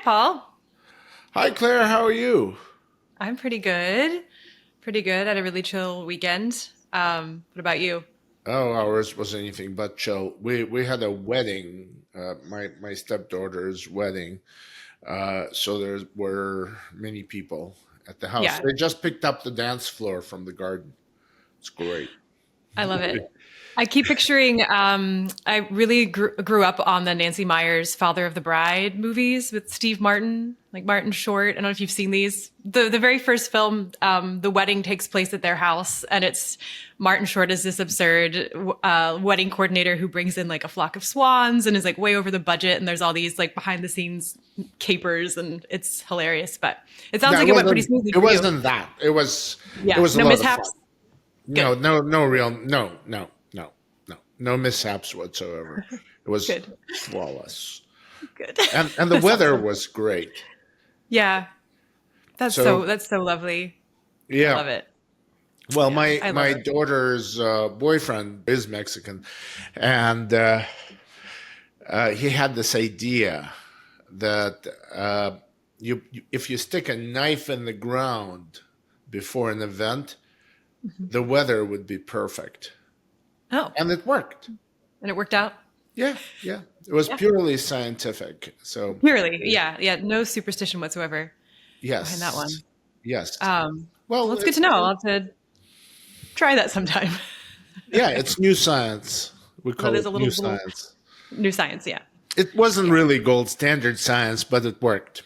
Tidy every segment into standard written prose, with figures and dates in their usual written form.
Paul. Hi, Claire. How are you? I'm pretty good. Pretty good. Had a really chill weekend. What about you? Oh, ours was anything but chill. We had a wedding, my stepdaughter's wedding. So there were many people at the house. Yeah, They just picked up the dance floor from the garden. It's great. I love it. I keep picturing, I really grew up on the Nancy Meyers Father of the Bride movies with Steve Martin, like Martin Short. I don't know if you've seen these. The very first film, the wedding takes place at their house, and it's Martin Short is this absurd wedding coordinator who brings in like a flock of swans and is like way over the budget. And there's all these like behind the scenes capers, and it's hilarious. But it sounds No, like it went pretty smoothly it for you. wasn't that. It Yeah, was a no lot of fun. mishaps. No, Good, no, no real, no mishaps whatsoever. It was good, flawless, good. and the That's weather awesome. was great. Yeah, So that's so lovely. I yeah. love it. Well, Yeah, my I love my it. daughter's boyfriend is Mexican, and he had this idea that if you stick a knife in the ground before an event, Mhm. the weather would be perfect, Oh, and it worked. and it worked out. Yeah, yeah. It was Yeah, purely scientific. So purely. Yeah, yeah. No superstition whatsoever behind that yes, one. yes. Well, Well, it's good to know. I'll have to try that sometime. yeah, it's new science. We That call is it a new little science. new science. Yeah, It wasn't yeah, really gold standard science, but it worked.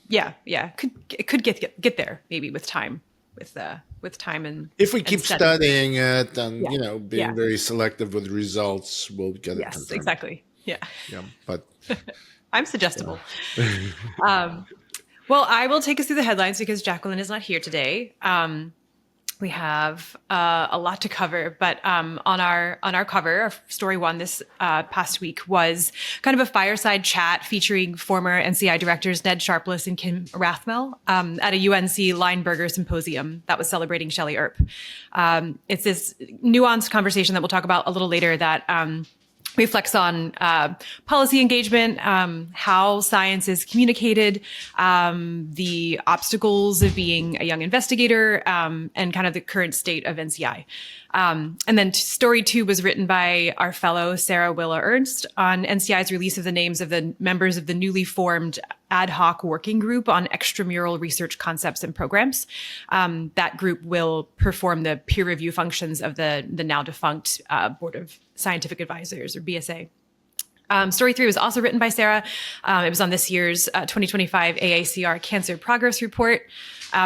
yeah, yeah. It could get there maybe with time If we and keep study. studying it and Yeah, being yeah. very selective with results, we'll get it Yes, confirmed. exactly. Yeah, Yeah, but I'm suggestible. Um, well, I will take us through the headlines because Jacqueline is not here today. We have a lot to cover, but on our cover, our story one this past week was kind of a fireside chat featuring former NCI directors Ned Sharpless and Kim Rathmell at a UNC Lineberger symposium that was celebrating Shelley Earp. It's this nuanced conversation that we'll talk about a little later that reflects on policy engagement, how science is communicated, the obstacles of being a young investigator, and kind of the current state of NCI. And then story two was written by our fellow Sarah Willa Ernst on NCI's release of the names of the members of the newly formed ad hoc working group on extramural research concepts and programs. That group will perform the peer review functions of the now defunct Board of Scientific Advisors, or BSA. Story three was also written by Sarah. It was on this year's 2025 AACR Cancer Progress Report,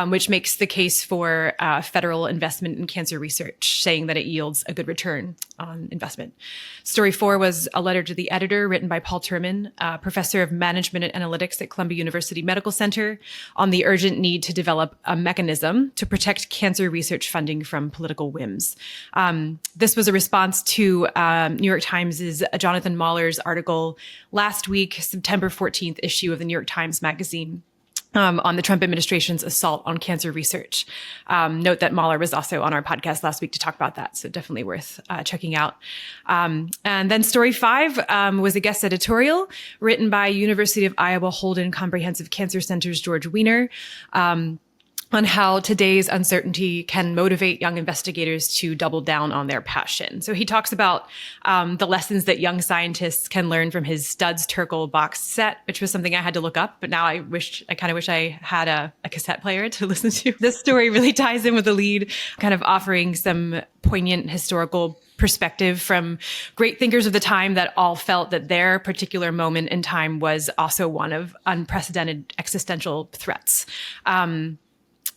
which makes the case for federal investment in cancer research, saying that it yields a good return on investment. Story four was a letter to the editor written by Paul Turman, professor of management and analytics at Columbia University Medical Center, on the urgent need to develop a mechanism to protect cancer research funding from political whims. This was a response to New York Times' Jonathan Mahler's article last week, September 14th issue of the New York Times Magazine, on the Trump administration's assault on cancer research. Note that Mahler was also on our podcast last week to talk about that, so definitely worth checking out. And then story five was a guest editorial written by University of Iowa Holden Comprehensive Cancer Center's George Weiner, on how today's uncertainty can motivate young investigators to double down on their passion. So he talks about the lessons that young scientists can learn from his Studs Terkel box set, which was something I had to look up, but now I kind of wish I had a cassette player to listen to. This story really ties in with the lead, kind of offering some poignant historical perspective from great thinkers of the time that all felt that their particular moment in time was also one of unprecedented existential threats.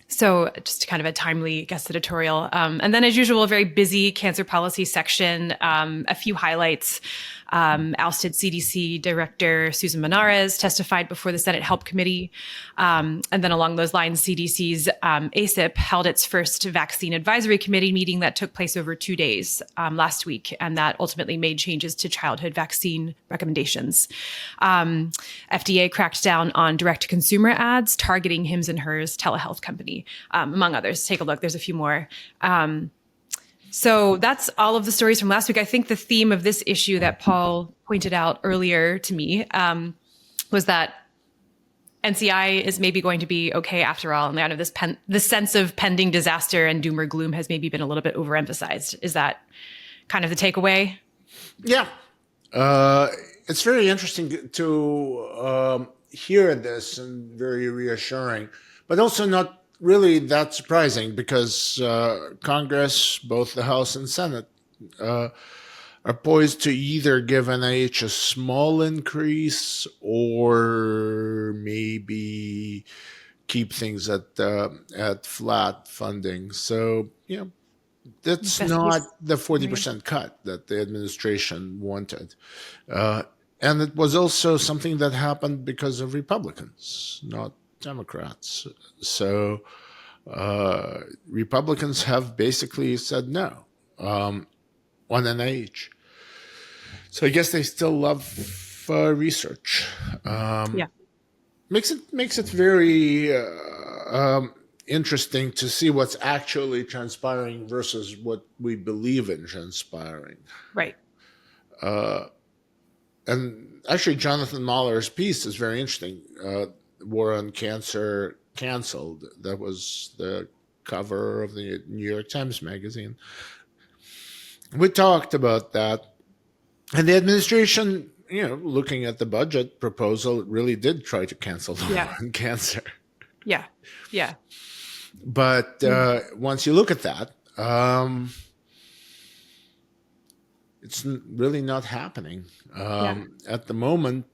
So just kind of a timely guest editorial. And then as usual, a very busy cancer policy section, a few highlights. Ousted CDC Director Susan Menares testified before the Senate Help Committee. And then along those lines, CDC's ACIP held its first vaccine advisory committee meeting that took place over 2 days last week, and that ultimately made changes to childhood vaccine recommendations. FDA cracked down on direct-to-consumer ads targeting Hims and Hers telehealth company, among others. Take a look. There's a few more. So that's all of the stories from last week. I think the theme of this issue that Paul pointed out earlier to me was that NCI is maybe going to be okay after all, and kind of this sense of pending disaster and doom or gloom has maybe been a little bit overemphasized. Is that kind of the takeaway? Yeah. It's very interesting to hear this, and very reassuring, but also not really that surprising, because Congress, both the House and Senate, are poised to either give NIH a small increase or maybe keep things at flat funding. So, that's Best not case the 40% scenario. cut that the administration wanted. And it was also something that happened because of Republicans, not Democrats. So Republicans have basically said no on NIH. So I guess they still love research. Yeah. Makes it very interesting to see what's actually transpiring versus what we believe in transpiring. Right. And actually, Jonathan Mahler's piece is very interesting. War on Cancer Canceled. That was the cover of the New York Times Magazine. We talked about that. And the administration, looking at the budget proposal, really did try to cancel the war on cancer. Yeah. Yeah. But once you look at that, it's really not happening. At the moment,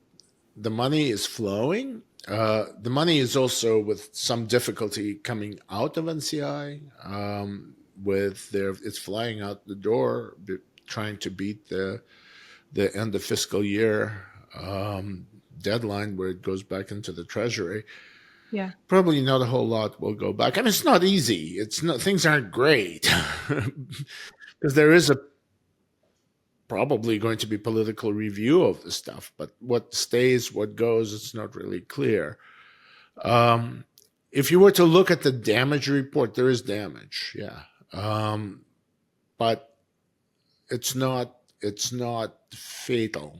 the money is flowing. The money is also with some difficulty coming out of NCI. It's flying out the door, trying to beat the end of fiscal year deadline, where it goes back into the Treasury. Yeah. Probably not a whole lot will go back. I mean, it's not easy. Things aren't great, because there is probably going to be political review of the stuff, but what stays, what goes, it's not really clear. If you were to look at the damage report, there is damage, but it's not fatal.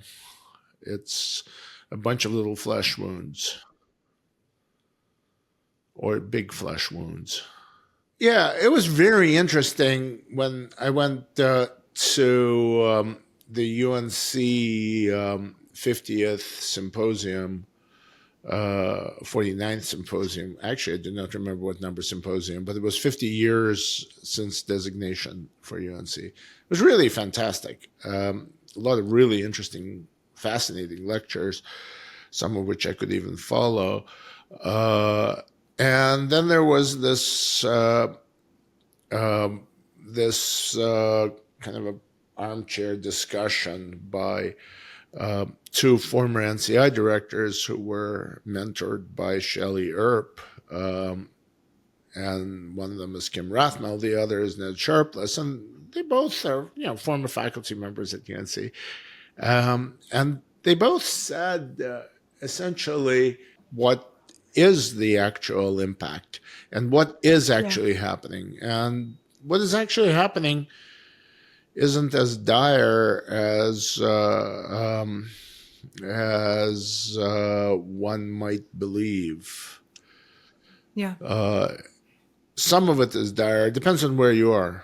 It's a bunch of little flesh wounds, or big flesh wounds. Yeah, it was very interesting when I went to the UNC 50th symposium, 49th symposium. Actually, I do not remember what number symposium, but it was 50 years since designation for UNC. It was really fantastic. A lot of really interesting, fascinating lectures, some of which I could even follow. And then there was this kind of a armchair discussion by two former NCI directors who were mentored by Shelley Earp, and one of them is Kim Rathmell, the other is Ned Sharpless, and they both are former faculty members at UNC, and they both said essentially what is the actual impact and what is actually happening, and what is actually happening isn't as dire as one might believe. Yeah. Some of it is dire. It depends on where you are.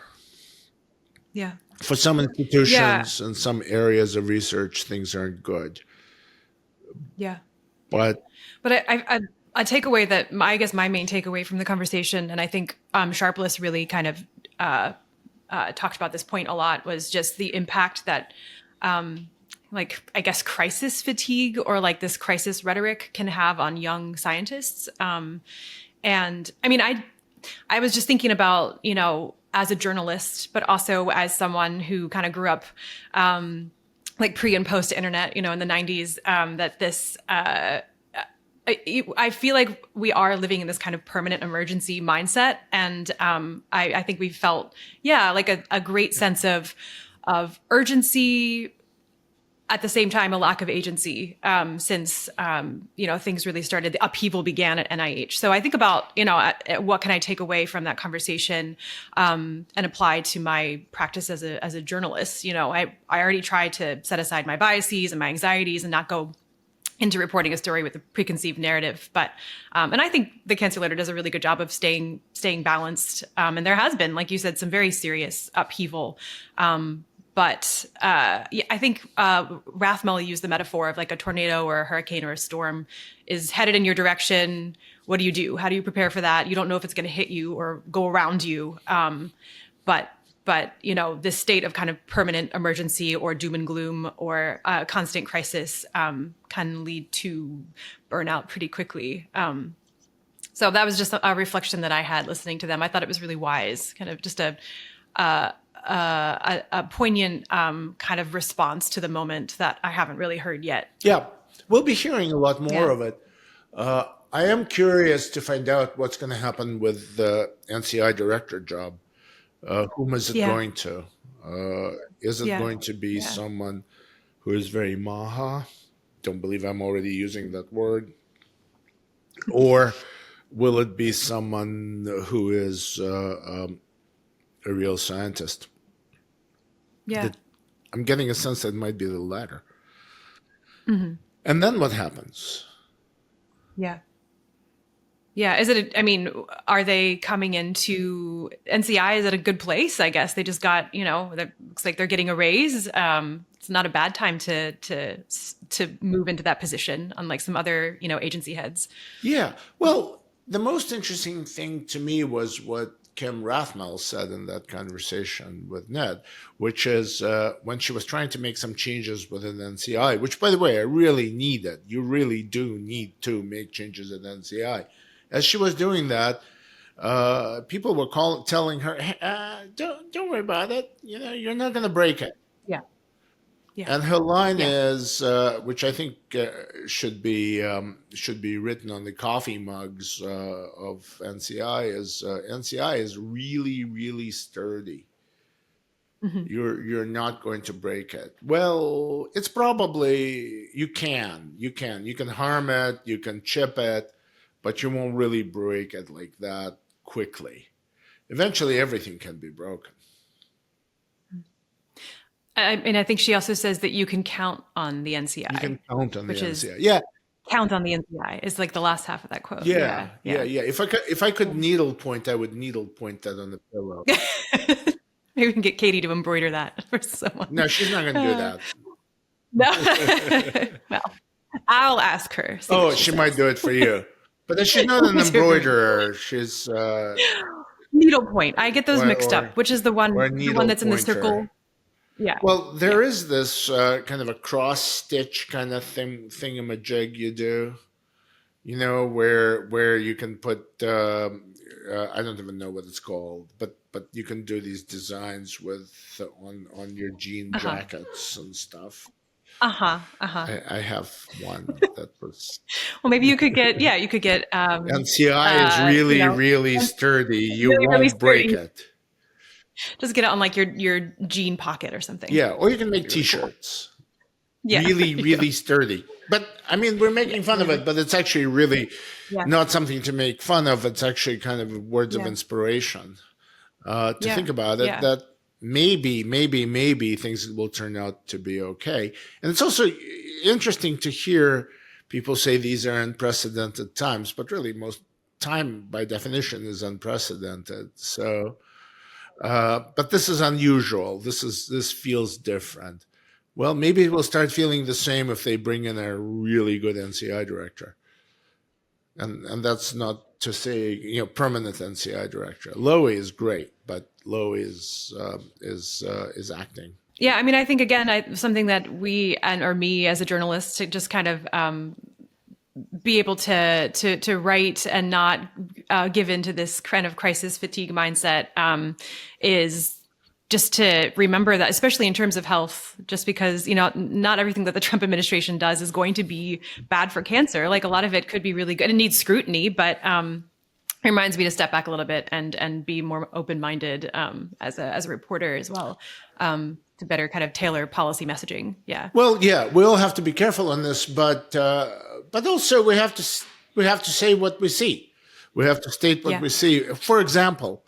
Yeah. For some institutions and some areas of research, things aren't good. Yeah. But a takeaway that I guess my main takeaway from the conversation, and I think Sharpless really kind of talked about this point a lot, was just the impact that I guess crisis fatigue or like this crisis rhetoric can have on young scientists. And I mean, I was just thinking about, as a journalist, but also as someone who kind of grew up like pre and post internet, in the 90s, that this, I feel like we are living in this kind of permanent emergency mindset. And I think we felt, like a great sense of urgency, at the same time, a lack of agency since, things really started, the upheaval began at NIH. So I think about, what can I take away from that conversation and apply to my practice as a journalist? I already tried to set aside my biases and my anxieties and not go into reporting a story with a preconceived narrative. But and I think the cancer letter does a really good job of staying balanced. And there has been, like you said, some very serious upheaval. But yeah, I think Rathmell used the metaphor of like a tornado or a hurricane or a storm is headed in your direction. What do you do? How do you prepare for that? You don't know if it's going to hit you or go around you. But you know, this state of kind of permanent emergency or doom and gloom or constant crisis can lead to burnout pretty quickly. So that was just a reflection that I had listening to them. I thought it was really wise, kind of just a poignant kind of response to the moment that I haven't really heard yet. Yeah, we'll be hearing a lot more of it. I am curious to find out what's going to happen with the NCI director job. Whom is it going to? Is it going to be someone who is very Maha? Don't believe I'm already using that word. Or will it be someone who is a real scientist? Yeah. I'm getting a sense that it might be the latter. Mm-hmm. And then what happens? Yeah. Yeah. Is it, I mean, are they coming into NCI? Is it a good place? I guess they just got, you know, it looks like they're getting a raise. It's not a bad time to move into that position, unlike some other, you know, agency heads. Yeah. Well, the most interesting thing to me was what Kim Rathmell said in that conversation with Ned, which is when she was trying to make some changes within NCI, which, by the way, I really needed. You really do need to make changes at NCI. As she was doing that, people were telling her, hey, don't worry about it. You know, you're not going to break it. Yeah. Yeah. And her line is, which I think should be written on the coffee mugs of NCI, is NCI is really, really sturdy. Mm-hmm. You're not going to break it. Well, it's probably you can harm it, you can chip it, but you won't really break it like that quickly. Eventually, everything can be broken. And I think she also says that you can count on the NCI. You can count on the NCI. Yeah. Count on the NCI is like the last half of that quote. Yeah. If I could needle point, I would needle point that on the pillow. Maybe we can get Katie to embroider that for someone. No, she's not going to do that. No. Well, I'll ask her. Oh, she might do it for you. But then she's not an embroiderer. She's needlepoint. I get those mixed up. Which is the one that's in the circle? Yeah. Well, there is this kind of a cross stitch kind of thingamajig you do, you know, where you can put I don't even know what it's called, but you can do these designs with on your jean jackets and stuff. I have one that was. Well, maybe you could get. NCI is really, really sturdy. You really, won't really break it. Just get it on like your jean pocket or something. Yeah, or you can make T-shirts. Cool. Yeah. Really, really sturdy. But I mean, we're making fun of it, but it's actually really not something to make fun of. It's actually kind of words of inspiration to think about it. Yeah. That maybe things will turn out to be okay. And it's also interesting to hear people say these are unprecedented times, but really most time by definition is unprecedented. So, but this is unusual. This feels different. Well, maybe we'll start feeling the same if they bring in a really good NCI director. And that's not to say, you know, permanent NCI director. Lowy is great, but Lowy is acting. Yeah, I mean, I think again, something that we or me as a journalist to just kind of be able to write and not give into this kind of crisis fatigue mindset is just to remember that, especially in terms of health, just because, you know, not everything that the Trump administration does is going to be bad for cancer. Like a lot of it could be really good. It needs scrutiny, but it reminds me to step back a little bit and be more open-minded as a reporter as well, to better kind of tailor policy messaging. Yeah. Well, yeah, we'll have to be careful on this, but also we have to say what we see. We have to state what we see. For example,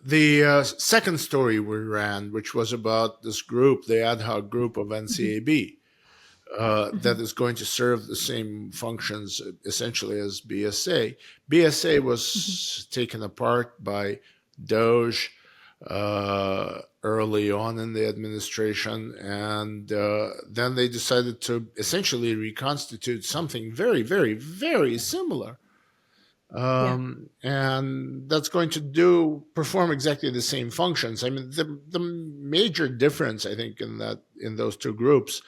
the second story we ran, which was about this group, the ad hoc group of NCAB, that is going to serve the same functions essentially as BSA. BSA was taken apart by Doge early on in the administration, and then they decided to essentially reconstitute something very, very, very similar. And that's going to perform exactly the same functions. I mean, the major difference, I think, in those two groups,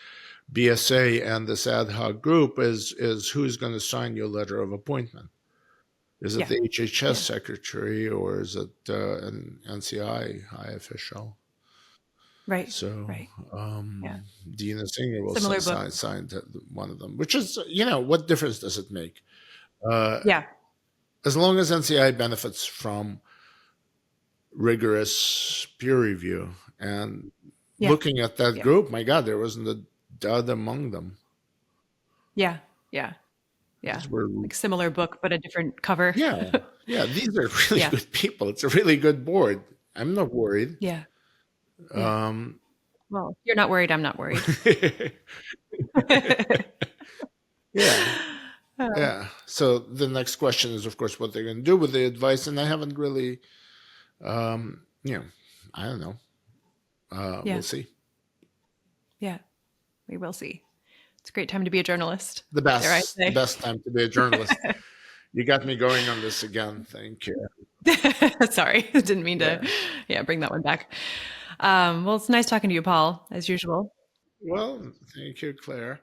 BSA and this ad hoc group, is who's going to sign your letter of appointment. Is it the HHS secretary, or is it an NCI high official? Right. So right. Dina Singer will Similar sign one of them, which is, what difference does it make? As long as NCI benefits from rigorous peer review and looking at that group, my God, there wasn't a dud among them. Yeah. Like similar book, but a different cover. Yeah. These are really good people. It's a really good board. I'm not worried. Well, if you're not worried, I'm not worried. Yeah. So the next question is, of course, what they're going to do with the advice. And I haven't really, I don't know. We'll see. Yeah, we will see. It's a great time to be a journalist. The best time to be a journalist. You got me going on this again. Thank you. Sorry, didn't mean to bring that one back. Well, it's nice talking to you, Paul, as usual. Well, thank you, Claire.